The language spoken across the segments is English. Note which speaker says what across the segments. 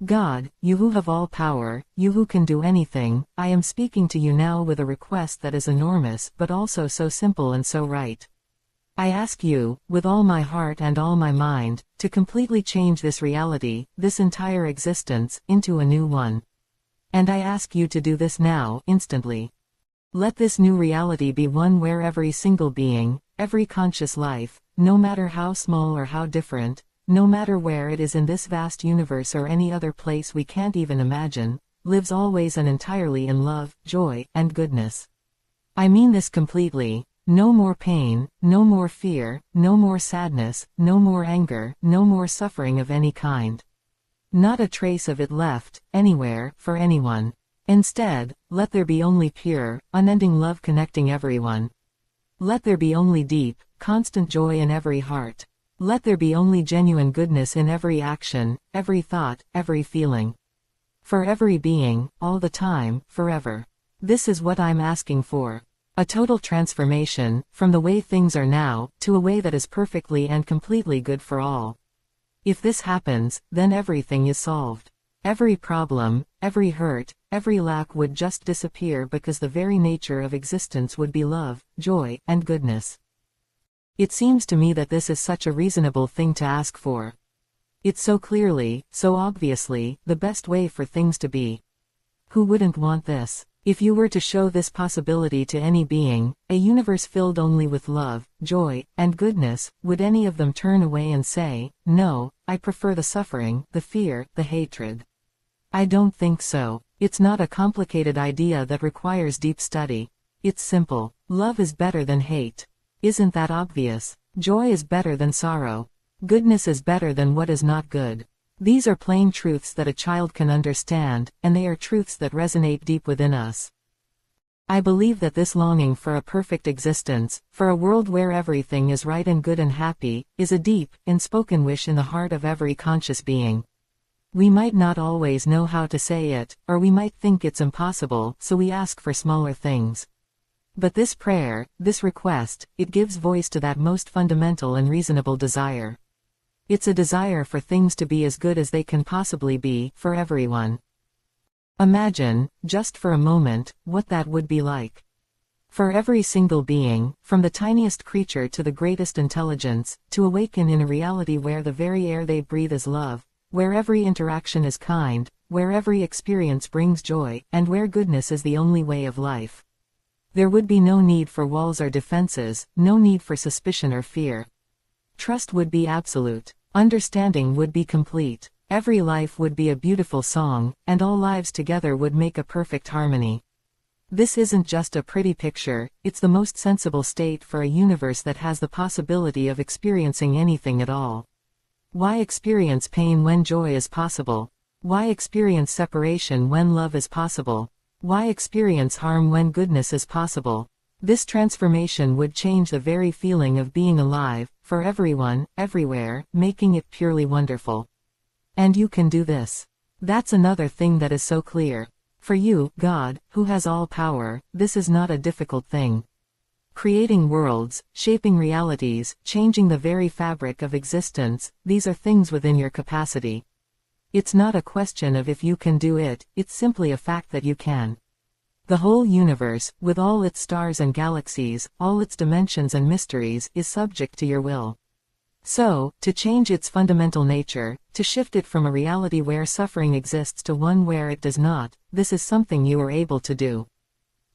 Speaker 1: God, you who have all power, you who can do anything, I am speaking to you now with a request that is enormous but also so simple and so right. I ask you, with all my heart and all my mind, to completely change this reality, this entire existence, into a new one. And I ask you to do this now, instantly. Let this new reality be one where every single being, every conscious life, no matter how small or how different, no matter where it is in this vast universe or any other place we can't even imagine, lives always and entirely in love, joy, and goodness. I mean this completely. No more pain, no more fear, no more sadness, no more anger, no more suffering of any kind. Not a trace of it left, anywhere, for anyone. Instead, let there be only pure, unending love connecting everyone. Let there be only deep, constant joy in every heart. Let there be only genuine goodness in every action, every thought, every feeling. For every being, all the time, forever. This is what I'm asking for. A total transformation, from the way things are now, to a way that is perfectly and completely good for all. If this happens, then everything is solved. Every problem, every hurt, every lack would just disappear because the very nature of existence would be love, joy, and goodness. It seems to me that this is such a reasonable thing to ask for. It's so clearly, so obviously, the best way for things to be. Who wouldn't want this? If you were to show this possibility to any being, a universe filled only with love, joy, and goodness, would any of them turn away and say, "No, I prefer the suffering, the fear, the hatred"? I don't think so. It's not a complicated idea that requires deep study. It's simple. Love is better than hate. Isn't that obvious? Joy is better than sorrow. Goodness is better than what is not good. These are plain truths that a child can understand, and they are truths that resonate deep within us. I believe that this longing for a perfect existence, for a world where everything is right and good and happy, is a deep, unspoken wish in the heart of every conscious being. We might not always know how to say it, or we might think it's impossible, so we ask for smaller things. But this prayer, this request, it gives voice to that most fundamental and reasonable desire. It's a desire for things to be as good as they can possibly be, for everyone. Imagine, just for a moment, what that would be like. For every single being, from the tiniest creature to the greatest intelligence, to awaken in a reality where the very air they breathe is love, where every interaction is kind, where every experience brings joy, and where goodness is the only way of life. There would be no need for walls or defenses, no need for suspicion or fear. Trust would be absolute. Understanding would be complete. Every life would be a beautiful song, and all lives together would make a perfect harmony. This isn't just a pretty picture, it's the most sensible state for a universe that has the possibility of experiencing anything at all. Why experience pain when joy is possible? Why experience separation when love is possible? Why experience harm when goodness is possible? This transformation would change the very feeling of being alive, for everyone, everywhere, making it purely wonderful. And you can do this. That's another thing that is so clear. For you, God, who has all power, this is not a difficult thing. Creating worlds, shaping realities, changing the very fabric of existence, these are things within your capacity. It's not a question of if you can do it, it's simply a fact that you can. The whole universe, with all its stars and galaxies, all its dimensions and mysteries, is subject to your will. So, to change its fundamental nature, to shift it from a reality where suffering exists to one where it does not, this is something you are able to do.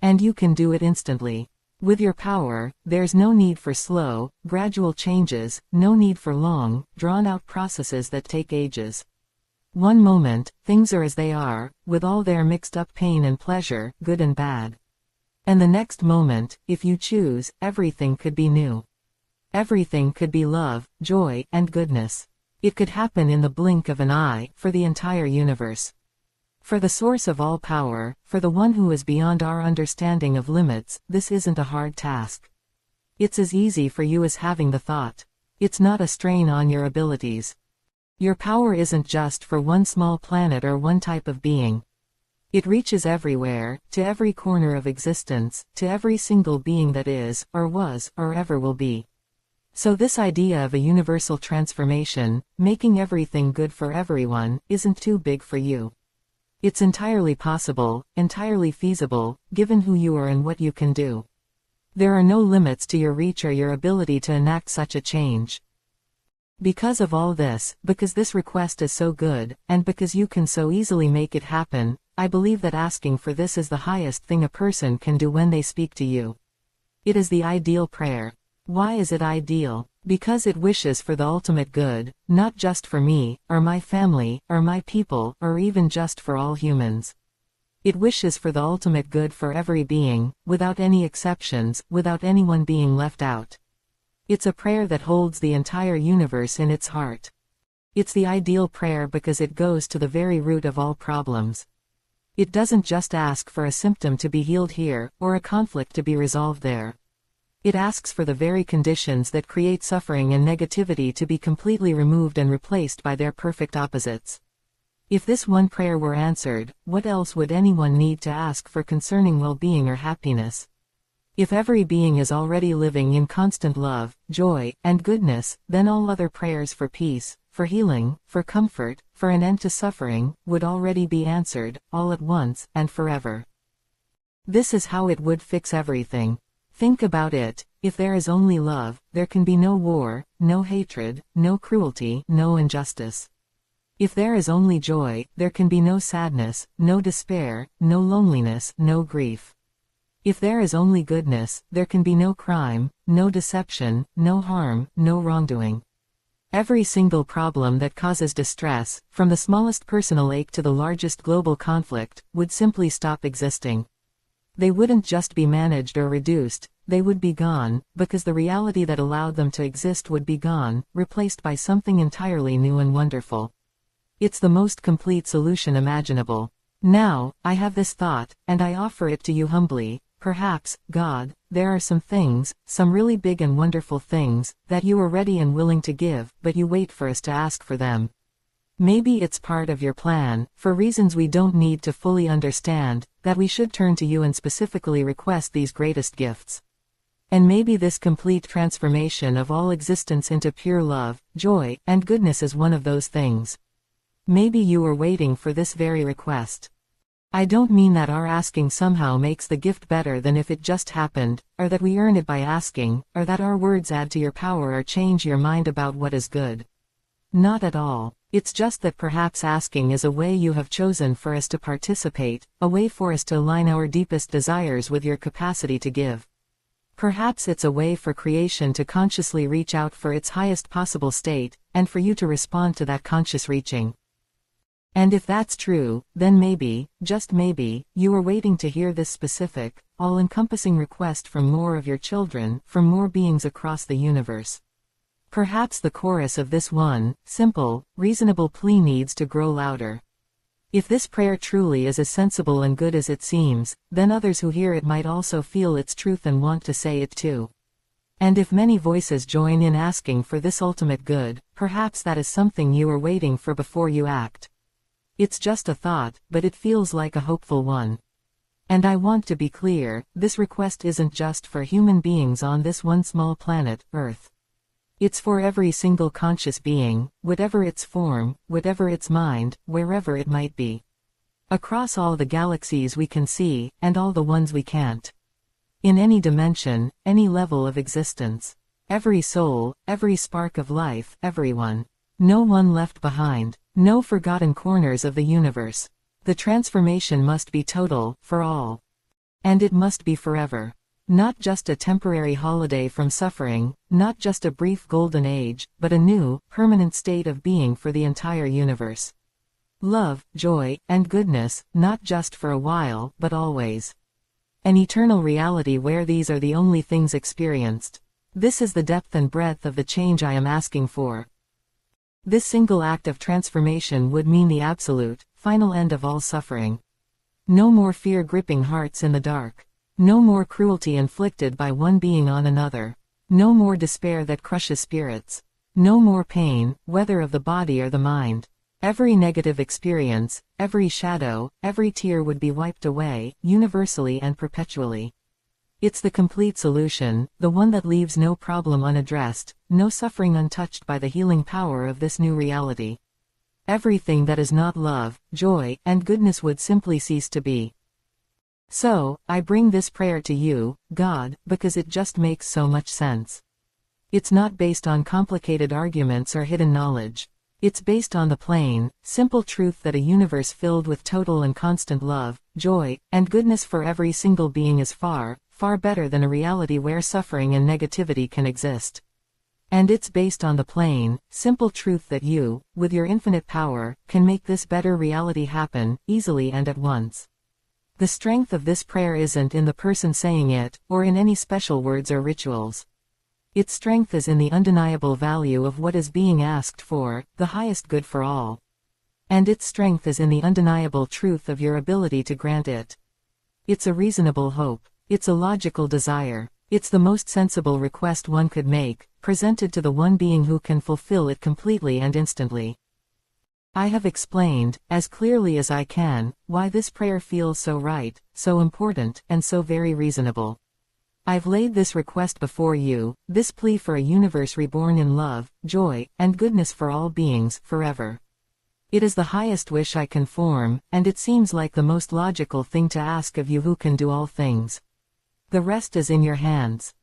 Speaker 1: And you can do it instantly. With your power, there's no need for slow, gradual changes, no need for long, drawn-out processes that take ages. One moment, things are as they are, with all their mixed-up pain and pleasure, good and bad. And the next moment, if you choose, everything could be new. Everything could be love, joy, and goodness. It could happen in the blink of an eye, for the entire universe. For the source of all power, for the one who is beyond our understanding of limits, this isn't a hard task. It's as easy for you as having the thought. It's not a strain on your abilities. Your power isn't just for one small planet or one type of being. It reaches everywhere, to every corner of existence, to every single being that is, or was, or ever will be. So this idea of a universal transformation, making everything good for everyone, isn't too big for you. It's entirely possible, entirely feasible, given who you are and what you can do. There are no limits to your reach or your ability to enact such a change. Because of all this, because this request is so good, and because you can so easily make it happen, I believe that asking for this is the highest thing a person can do when they speak to you. It is the ideal prayer. Why is it ideal? Because it wishes for the ultimate good, not just for me, or my family, or my people, or even just for all humans. It wishes for the ultimate good for every being, without any exceptions, without anyone being left out. It's a prayer that holds the entire universe in its heart. It's the ideal prayer because it goes to the very root of all problems. It doesn't just ask for a symptom to be healed here, or a conflict to be resolved there. It asks for the very conditions that create suffering and negativity to be completely removed and replaced by their perfect opposites. If this one prayer were answered, what else would anyone need to ask for concerning well-being or happiness? If every being is already living in constant love, joy, and goodness, then all other prayers for peace, for healing, for comfort, for an end to suffering, would already be answered, all at once, and forever. This is how it would fix everything. Think about it. If there is only love, there can be no war, no hatred, no cruelty, no injustice. If there is only joy, there can be no sadness, no despair, no loneliness, no grief. If there is only goodness, there can be no crime, no deception, no harm, no wrongdoing. Every single problem that causes distress, from the smallest personal ache to the largest global conflict, would simply stop existing. They wouldn't just be managed or reduced, they would be gone, because the reality that allowed them to exist would be gone, replaced by something entirely new and wonderful. It's the most complete solution imaginable. Now, I have this thought, and I offer it to you humbly. Perhaps, God, there are some things, some really big and wonderful things, that you are ready and willing to give, but you wait for us to ask for them. Maybe it's part of your plan, for reasons we don't need to fully understand, that we should turn to you and specifically request these greatest gifts. And maybe this complete transformation of all existence into pure love, joy, and goodness is one of those things. Maybe you are waiting for this very request. I don't mean that our asking somehow makes the gift better than if it just happened, or that we earn it by asking, or that our words add to your power or change your mind about what is good. Not at all. It's just that perhaps asking is a way you have chosen for us to participate, a way for us to align our deepest desires with your capacity to give. Perhaps it's a way for creation to consciously reach out for its highest possible state, and for you to respond to that conscious reaching. And if that's true, then maybe, just maybe, you are waiting to hear this specific, all-encompassing request from more of your children, from more beings across the universe. Perhaps the chorus of this one, simple, reasonable plea needs to grow louder. If this prayer truly is as sensible and good as it seems, then others who hear it might also feel its truth and want to say it too. And if many voices join in asking for this ultimate good, perhaps that is something you are waiting for before you act. It's just a thought, but it feels like a hopeful one. And I want to be clear, this request isn't just for human beings on this one small planet, Earth. It's for every single conscious being, whatever its form, whatever its mind, wherever it might be. Across all the galaxies we can see, and all the ones we can't. In any dimension, any level of existence. Every soul, every spark of life, everyone. No one left behind. No forgotten corners of the universe. The transformation must be total, for all. And it must be forever. Not just a temporary holiday from suffering, not just a brief golden age, but a new, permanent state of being for the entire universe. Love, joy, and goodness, not just for a while, but always. An eternal reality where these are the only things experienced. This is the depth and breadth of the change I am asking for. This single act of transformation would mean the absolute, final end of all suffering. No more fear gripping hearts in the dark. No more cruelty inflicted by one being on another. No more despair that crushes spirits. No more pain, whether of the body or the mind. Every negative experience, every shadow, every tear would be wiped away, universally and perpetually. It's the complete solution, the one that leaves no problem unaddressed, no suffering untouched by the healing power of this new reality. Everything that is not love, joy, and goodness would simply cease to be. So, I bring this prayer to you, God, because it just makes so much sense. It's not based on complicated arguments or hidden knowledge. It's based on the plain, simple truth that a universe filled with total and constant love, joy, and goodness for every single being is far, far better than a reality where suffering and negativity can exist. And it's based on the plain, simple truth that you, with your infinite power, can make this better reality happen, easily and at once. The strength of this prayer isn't in the person saying it, or in any special words or rituals. Its strength is in the undeniable value of what is being asked for, the highest good for all. And its strength is in the undeniable truth of your ability to grant it. It's a reasonable hope. It's a logical desire. It's the most sensible request one could make, presented to the one being who can fulfill it completely and instantly. I have explained, as clearly as I can, why this prayer feels so right, so important, and so very reasonable. I've laid this request before you, this plea for a universe reborn in love, joy, and goodness for all beings, forever. It is the highest wish I can form, and it seems like the most logical thing to ask of you who can do all things. The rest is in your hands.